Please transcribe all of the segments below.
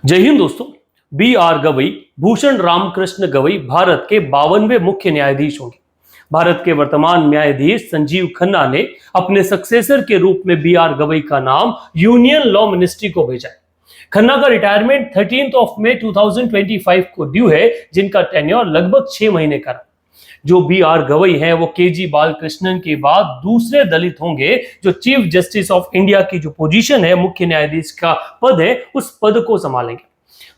जय हिंद दोस्तों। B are Gavai, Bhushan Ramakrishna Gavai Bharat के 52वें मुख्य न्यायाधीश होंगे। भारत के वर्तमान न्यायाधीश संजीव खन्ना ने अपने सक्सेसर के रूप में बी आर गवई का नाम यूनियन लॉ मिनिस्ट्री को भेजा है। खन्ना का रिटायरमेंट 13 मई 2025 को ड्यू है, जिनका टेन्योर लगभग 6 महीने का रहा। जो बी आर गवई हैं वो के जी बालकृष्णन के बाद दूसरे दलित होंगे जो चीफ जस्टिस ऑफ इंडिया की जो पोजीशन है, मुख्य न्यायाधीश का पद है, उस पद को संभालेंगे।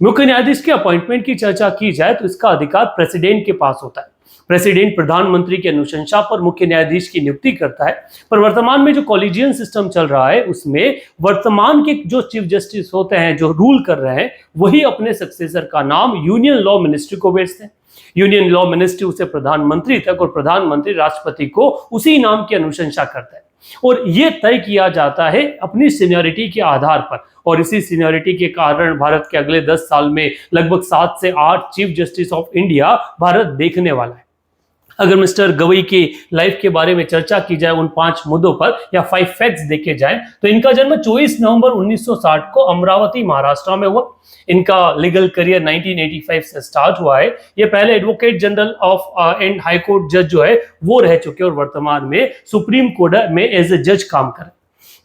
मुख्य न्यायाधीश के अपॉइंटमेंट की चर्चा की जाए तो इसका अधिकार प्रेसिडेंट के पास होता है। प्रेसिडेंट प्रधानमंत्री की अनुशंसा पर मुख्य न्यायाधीश की नियुक्ति करता है। पर वर्तमान में जो कॉलेजियन सिस्टम चल रहा है उसमें वर्तमान के जो चीफ जस्टिस होते हैं, जो रूल कर रहे हैं, वही अपने सक्सेसर का नाम यूनियन लॉ मिनिस्ट्री को भेजते हैं। यूनियन लॉ मिनिस्ट्री उसे प्रधानमंत्री तक और प्रधानमंत्री राष्ट्रपति को उसी नाम की अनुशंसा करता है और ये तय किया जाता है अपनी सीनियरिटी के आधार पर। और इसी सीनियरिटी के कारण भारत के अगले 10 साल में लगभग 7 से 8 chief justice of India Bharat देखने वाला है। अगर मिस्टर गवई की लाइफ के बारे में चर्चा की जाए, उन 5 मुद्दों पर या 5 फैक्ट्स देखे जाएं, तो इनका जन्म 24 नवंबर 1960 को अमरावती, महाराष्ट्र में हुआ। इनका लीगल करियर 1985 से स्टार्ट हुआ है। ये पहले advocate general of and high court जज जो है वो रह चुके और वर्तमान में सुप्रीम कोर्ट में एज ए जज काम कर।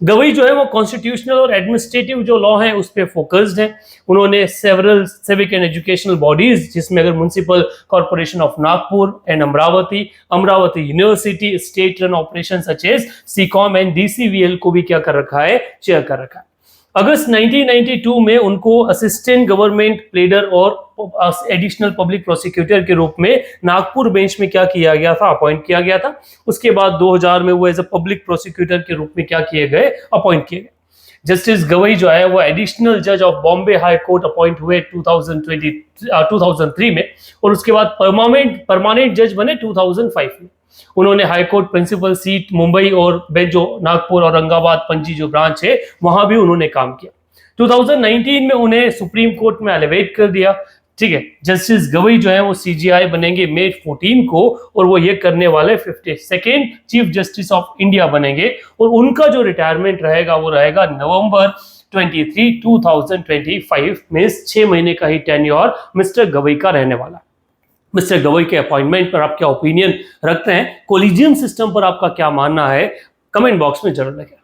गवई जो है वो कॉन्स्टिट्यूशनल और एडमिनिस्ट्रेटिव जो लॉ है उस पर फोकस्ड है। उन्होंने several civic and educational bodies, जिसमें अगर municipal corporation of Nagpur and Amravati university, state run operation such as SICOM and DCVL को भी क्या कर रखा है, चेयर कर रखा है। अगस्त 1992 में उनको असिस्टेंट गवर्नमेंट प्लेडर और एडिशनल पब्लिक प्रोसिक्यूटर के रूप में नागपुर बेंच में क्या किया गया था, अपॉइंट किया गया था। उसके बाद 2000 में वो एज अ पब्लिक प्रोसिक्यूटर के रूप में क्या किए गए, अपॉइंट किए गए। जस्टिस गवई जो है वो एडिशनल जज of Bombay high court appoint हुए 2003 में और उसके बाद परमानेंट जज बने 2005 में। उन्होंने high court principal seat Mumbai और जो नागपुर औरंगाबाद पणजी जो ब्रांच है वहां भी उन्होंने काम किया। 2019 में उन्हें सुप्रीम कोर्ट में एलिवेट कर दिया। ठीक है, जस्टिस गवई जो है वो सीजीआई बनेंगे मई 14 को और वो ये करने वाले 52nd chief justice of India बनेंगे और उनका जो रिटायरमेंट रहेगा वो रहेगा नवंबर 23, 2025 में। 6 महीने का ही टेन्योर मिस्टर गवई का रहने वाला। मिस्टर गवई के अपॉइंटमेंट पर आप क्या ओपिनियन रखते हैं, कोलिजियम सिस्टम पर आपका क्या मानना है, कमेंट बॉक्स में जरूर लिखें।